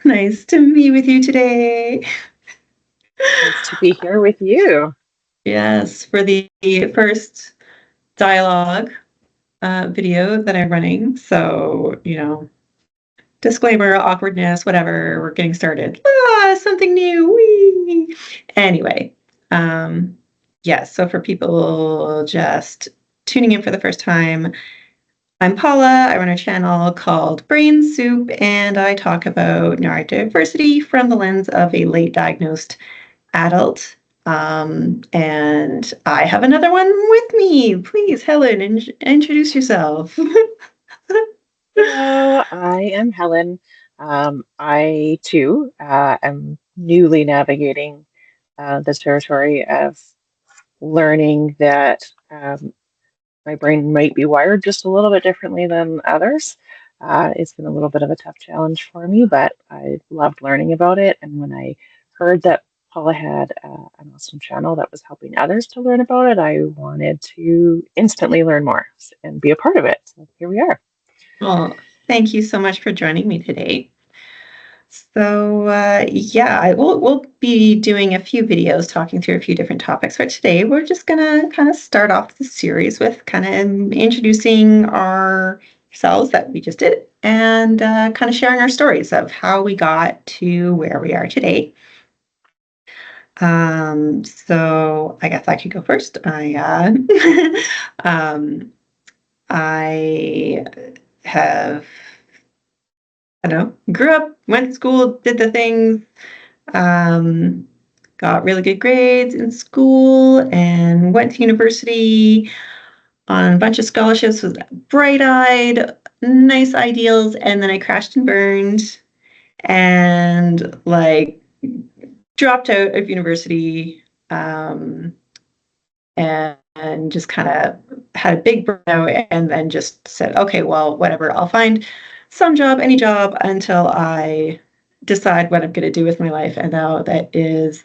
Nice to meet with you today. Nice to be here with you. Yes, for the first dialogue video that I'm running. So, disclaimer, awkwardness, whatever, we're getting started. Something new. Whee! Anyway, um, yes, so for people just tuning in for the first time, I'm Paula. I run a channel called Brain Soup, and I talk about neurodiversity from the lens of a late diagnosed adult. And I have another one with me. Please, Helen, introduce yourself. Hello, I am Helen. I too am newly navigating the territory of learning that my brain might be wired just a little bit differently than others. It's been a little bit of a tough challenge for me, but I loved learning about it. And when I heard that Paula had an awesome channel that was helping others to learn about it, I wanted to instantly learn more and be a part of it. So here we are. Well, thank you so much for joining me today. So, yeah, we'll be doing a few videos talking through a few different topics. But today, we're just going to kind of start off the series with kind of introducing ourselves that we just did and kind of sharing our stories of how we got to where we are today. So I guess I could go first. I have, I don't know, grew up, went to school, did the things, um, got really good grades in school, and went to university on a bunch of scholarships, was bright-eyed, nice ideals, and then I crashed and burned, and like dropped out of university, and just kind of had a big burnout, and then just said, okay, well, whatever, I'll find some job, any job, until I decide what I'm going to do with my life. And now that is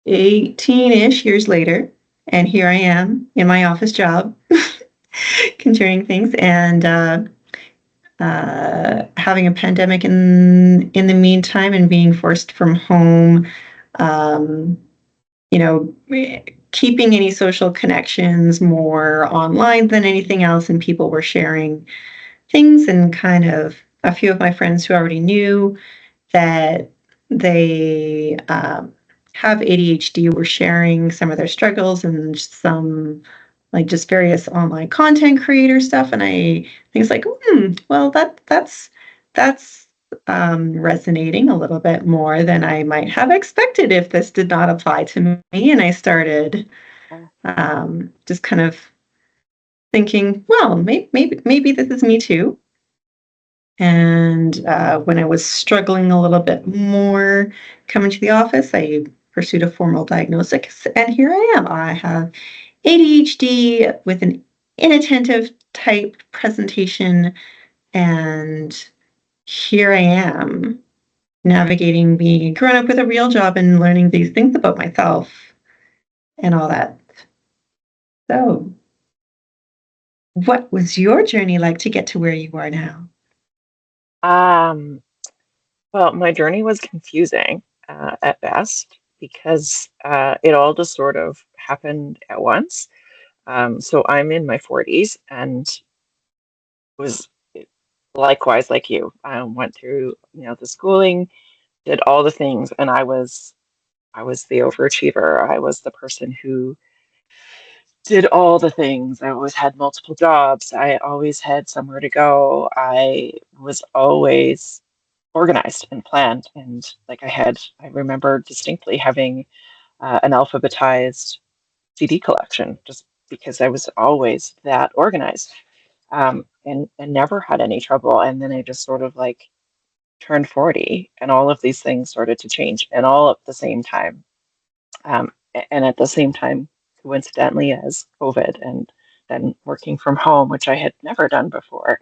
18-ish years later, and here I am in my office job, continuing things, and having a pandemic in the meantime, and being forced from home. Um, you know, keeping any social connections more online than anything else, and people were sharing things, and kind of a few of my friends who already knew that they have ADHD were sharing some of their struggles and some like just various online content creator stuff, and I think it's like, well, that's resonating a little bit more than I might have expected if this did not apply to me. And I started just kind of thinking, well, maybe this is me too. And when I was struggling a little bit more coming to the office, I pursued a formal diagnosis, and here I am. I have ADHD with an inattentive type presentation, and here I am navigating being grown up with a real job and learning these things about myself and all that. So, what was your journey like to get to where you are now? Um, well, my journey was confusing at best because it all just sort of happened at once. So I'm in my 40s and was likewise like you. I went through, the schooling, did all the things, and I was the overachiever. I was the person who did all the things. I always had multiple jobs. I always had somewhere to go. I was always organized and planned. And like I remember distinctly having an alphabetized CD collection just because I was always that organized, and never had any trouble. And then I just sort of like turned 40 and all of these things started to change and all at the same time. And at the same time, coincidentally, as COVID and then working from home, which I had never done before.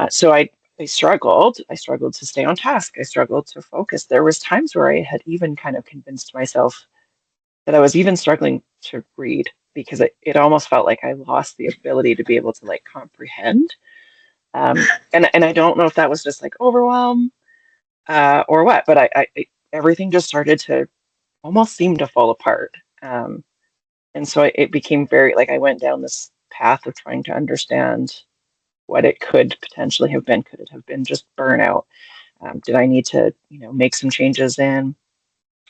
So I struggled. I struggled to stay on task. I struggled to focus. There was times where I had even kind of convinced myself that I was even struggling to read because it almost felt like I lost the ability to be able to like comprehend. And I don't know if that was just like overwhelm or what, but everything just started to almost seem to fall apart. And so it became very like I went down this path of trying to understand what it could potentially have been. Could it have been just burnout? Did I need to, make some changes in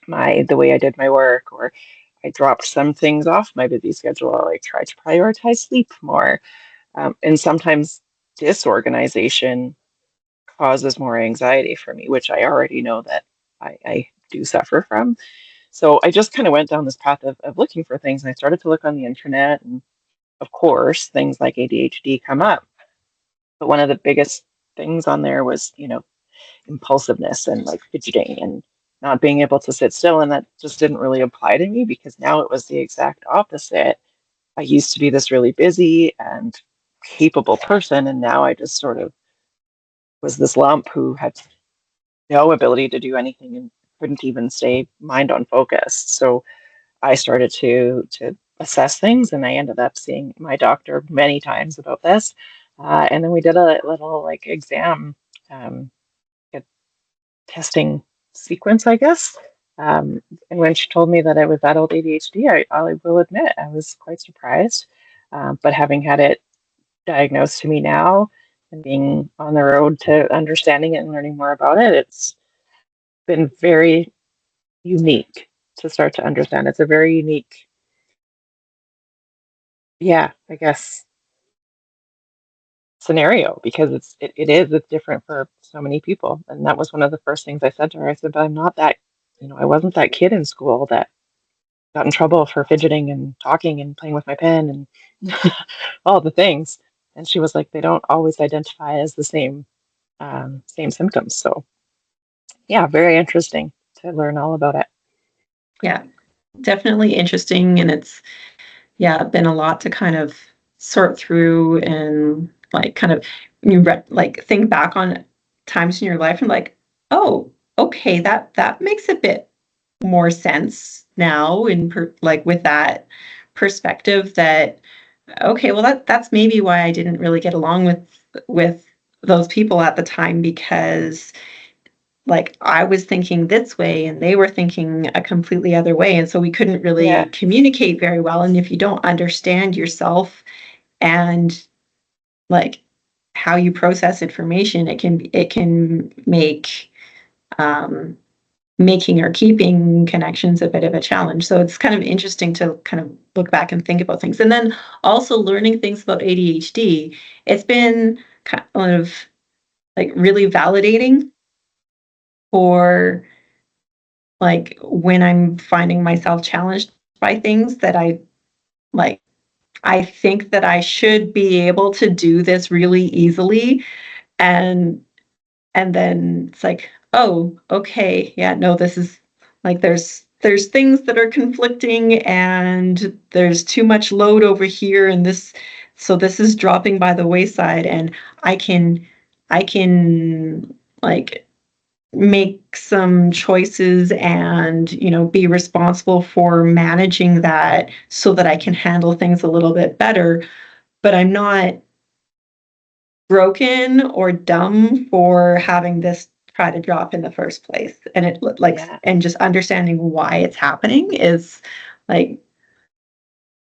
the way I did my work, or I dropped some things off my busy schedule. I tried to prioritize sleep more, and sometimes disorganization causes more anxiety for me, which I already know that I do suffer from. So I just kind of went down this path of looking for things, and I started to look on the internet, and of course, things like ADHD come up. But one of the biggest things on there was, impulsiveness and like fidgeting and not being able to sit still. And that just didn't really apply to me because now it was the exact opposite. I used to be this really busy and capable person, and now I just sort of was this lump who had no ability to do anything and couldn't even stay mind on focus. So I started to assess things, and I ended up seeing my doctor many times about this. And then we did a little like exam, um, a testing sequence, I guess. And when she told me that it was adult ADHD, I will admit I was quite surprised. But having had it diagnosed to me now and being on the road to understanding it and learning more about it, it's been very unique to start to understand. It's a very unique, yeah, I guess, scenario because it's different for so many people. And that was one of the first things I said to her. I said, but I'm not that, I wasn't that kid in school that got in trouble for fidgeting and talking and playing with my pen and all the things. And she was like, they don't always identify as the same symptoms. So yeah, very interesting to learn all about it. Yeah, definitely interesting. And it's, yeah, been a lot to kind of sort through and like kind of like think back on times in your life and like, oh, okay, that makes a bit more sense now in like with that perspective that okay, well that's maybe why I didn't really get along with those people at the time because like I was thinking this way and they were thinking a completely other way. And so we couldn't really Yeah, communicate very well. And if you don't understand yourself and like how you process information, it can make um, making or keeping connections a bit of a challenge. So it's kind of interesting to kind of look back and think about things. And then also learning things about ADHD, it's been kind of like really validating for like when I'm finding myself challenged by things that like I think that I should be able to do this really easily and then it's like, oh, okay, yeah, no, this is like there's things that are conflicting and there's too much load over here and this so this is dropping by the wayside and I can I can like make some choices and be responsible for managing that so that I can handle things a little bit better, but I'm not broken or dumb for having this try to drop in the first place. And it like yeah, and just understanding why it's happening is like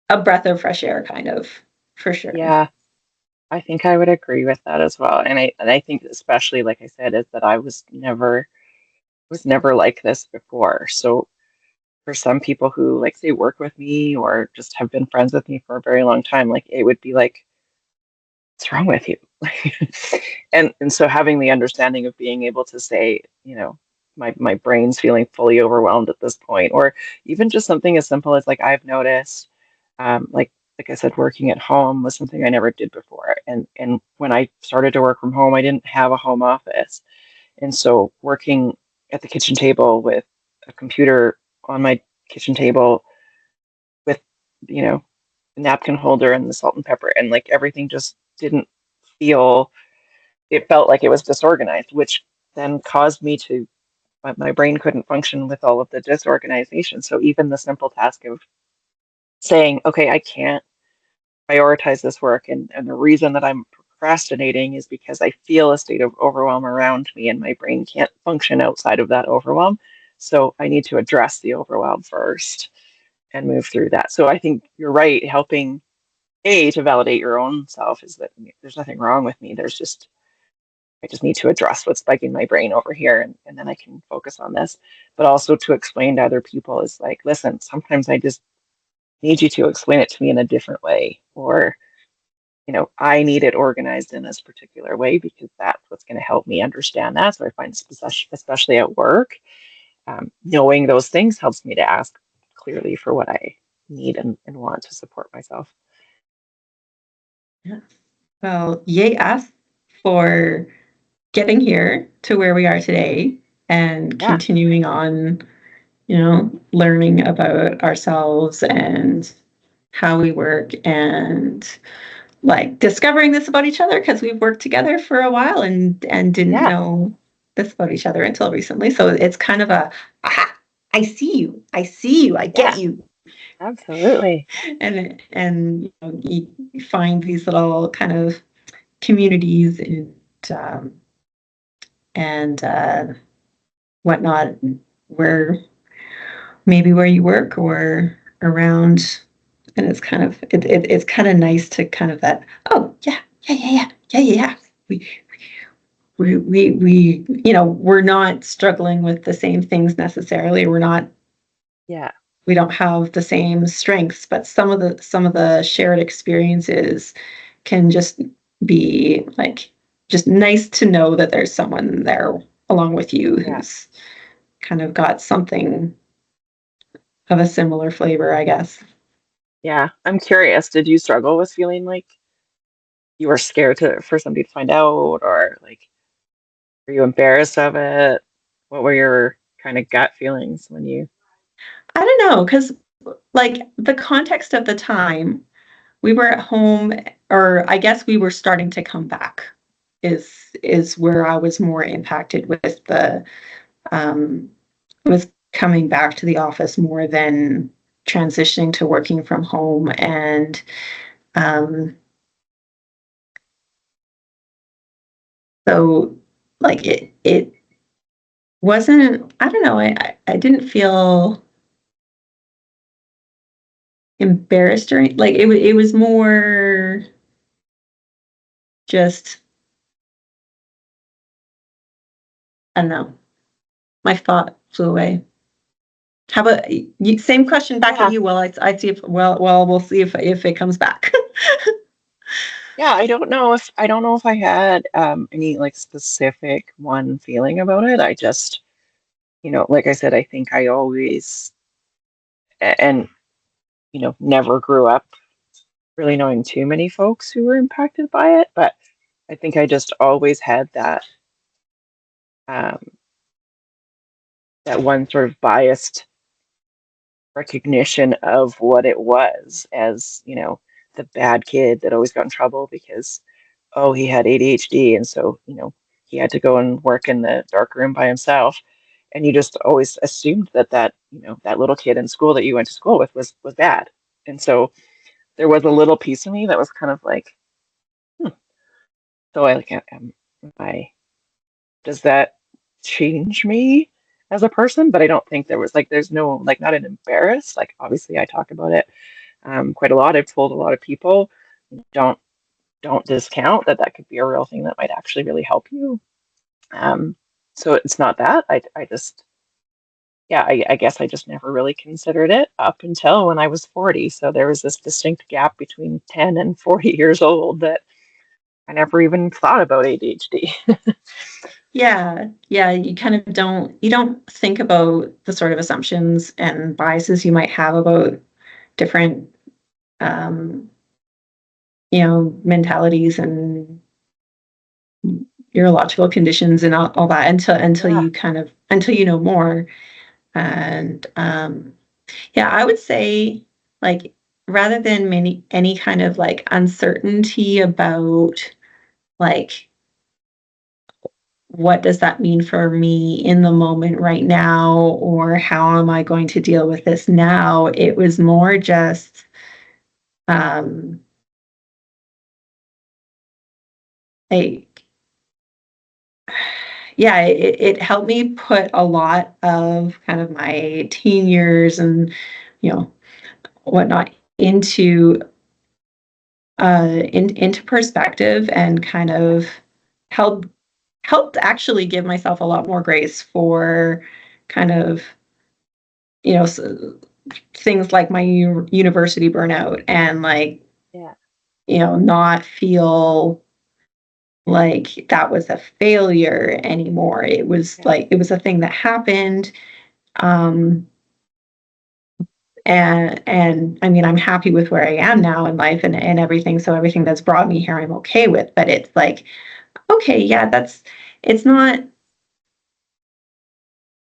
a breath of fresh air kind of for sure. yeah. I think I would agree with that as well. And I think especially like I said, is that I was never like this before. So for some people who like say work with me or just have been friends with me for a very long time, like it would be like, what's wrong with you? And so having the understanding of being able to say, my brain's feeling fully overwhelmed at this point, or even just something as simple as like I've noticed, like I said, working at home was something I never did before. And when I started to work from home, I didn't have a home office. And so working at the kitchen table with a computer on my kitchen table with, you know, the napkin holder and the salt and pepper and like everything just didn't feel it felt like it was disorganized, which then caused me to my brain couldn't function with all of the disorganization. So even the simple task of saying, okay, I can't prioritize this work and the reason that I'm procrastinating is because I feel a state of overwhelm around me and my brain can't function outside of that overwhelm. So I need to address the overwhelm first and move through that. So I think you're right, helping to validate your own self is that there's nothing wrong with me. I just need to address what's bugging my brain over here, and then I can focus on this. But also to explain to other people is like, listen, sometimes I just need you to explain it to me in a different way, or I need it organized in this particular way because that's what's going to help me understand that. So I find, especially at work, knowing those things helps me to ask clearly for what I need and want to support myself. Yeah. Well, yay us for getting here to where we are today and Yeah, continuing on, learning about ourselves and how we work and like discovering this about each other because we've worked together for a while and didn't yeah, know this about each other until recently. So it's kind of a aha, I see you. I see you. I get yeah, you. absolutely. You find these little kind of communities um, and whatnot where maybe where you work or around, and it's kind of nice to kind of that, oh yeah, yeah, we we're not struggling with the same things necessarily. Yeah, We don't have the same strengths, but some of the shared experiences can just be like just nice to know that there's someone there along with you yeah, who's kind of got something of a similar flavor, I guess. yeah. I'm curious, did you struggle with feeling like you were scared for somebody to find out, or like were you embarrassed of it? What were your kind of gut feelings when you? I don't know, because like the context of the time, we were at home, or I guess we were starting to come back, is where I was more impacted with the um, with coming back to the office more than transitioning to working from home. And um, so like it wasn't, I don't know, I didn't feel embarrassed or like it was more just, I don't know, my thought flew away. How about you, same question back at Yeah, you? Well, I see if, well, we'll see if it comes back. yeah. I don't know if I had any like specific one feeling about it. I just, like I said, I think I always and never grew up really knowing too many folks who were impacted by it, but I think I just always had um, that one sort of biased recognition of what it was as, the bad kid that always got in trouble because, oh, he had ADHD. And so, he had to go and work in the dark room by himself. And you just always assumed that little kid in school that you went to school with was bad. And so there was a little piece of me that was kind of like, hmm, so I like, am I, does that change me as a person? But I don't think there was like, there's no, like, not an embarrassed, like, obviously I talk about it quite a lot. I've told a lot of people, don't don't discount that could be a real thing that might actually really help you. Um, so it's not that I just yeah I guess I just never really considered it up until when I was 40. So there was this distinct gap between 10 and 40 years old that I never even thought about ADHD. Yeah, yeah, you don't think about the sort of assumptions and biases you might have about different um, mentalities and neurological conditions and all that until Yeah, you until you know more. And yeah, I would say like rather than any kind of like uncertainty about like what does that mean for me in the moment right now, or how am I going to deal with this now, it was more just um like, yeah, it helped me put a lot of kind of my teen years and, you know, whatnot into into perspective, and kind of helped actually give myself a lot more grace for kind of, you know, things like my university burnout, and like, Yeah. you know, not feel like that was a failure anymore. It was Yeah. like, it was a thing that happened. Um, and I mean, I'm happy with where I am now in life, and everything. So everything that's brought me here, I'm okay with. But it's like, okay, yeah, it's not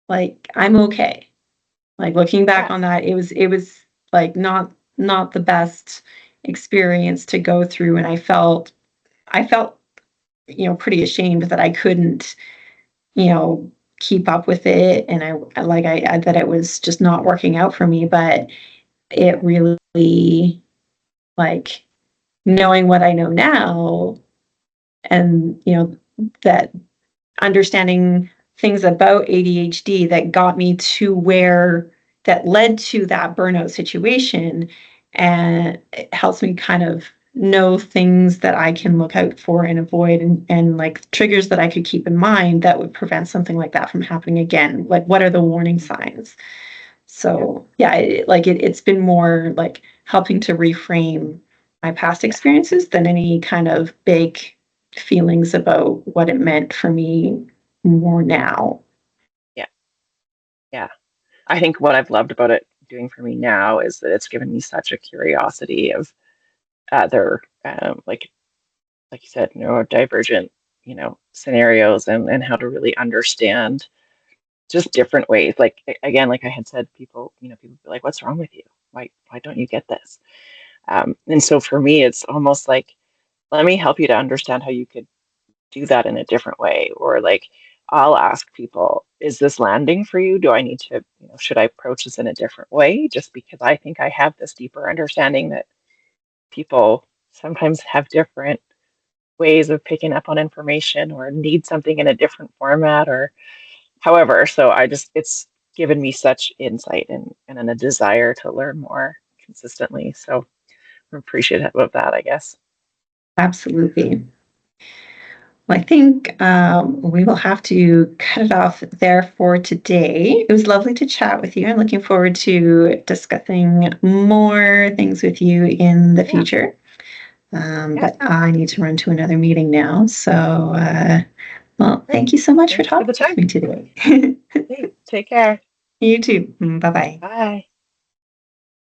like I'm okay. Like, looking back Yeah. on that, it was like not the best experience to go through, and I felt, you know, pretty ashamed that I couldn't, you know, keep up with it, and I that it was just not working out for me. But it really, like, knowing what I know now, and, you know, that understanding things about ADHD that got me to where, that led to that burnout situation, and it helps me kind of know things that I can look out for and avoid, and like triggers that I could keep in mind that would prevent something like that from happening again. Like, what are the warning Mhm. signs? Yeah. So yeah, it's been more like helping to reframe my past Yeah. experiences than any kind of big feelings about what it meant for me more now. Yeah. Yeah. I think what I've loved about it doing for me now is that it's given me such a curiosity of other, like you said, neurodivergent, scenarios, and how to really understand just different ways. Like, again, like I had said, people be like, "What's wrong with you? Why don't you get this?" And so for me, it's almost like, let me help you to understand how you could do that in a different way. Or like, I'll ask people, is this landing for you? Do I need to, should I approach this in a different way? Just because I think I have this deeper understanding that people sometimes have different ways of picking up on information or need something in a different format or however. So it's given me such insight and a desire to learn more consistently. So I'm appreciative of that, I guess. Absolutely. Well, I think we will have to cut it off there for today. It was lovely to chat with you. I'm looking forward to discussing more things with you in the Yeah. future. Yeah. But I need to run to another meeting now. So, well, Great. thank you so much for Thanks for the talking with time. me today. Hey, take care. You too. Bye bye. Bye.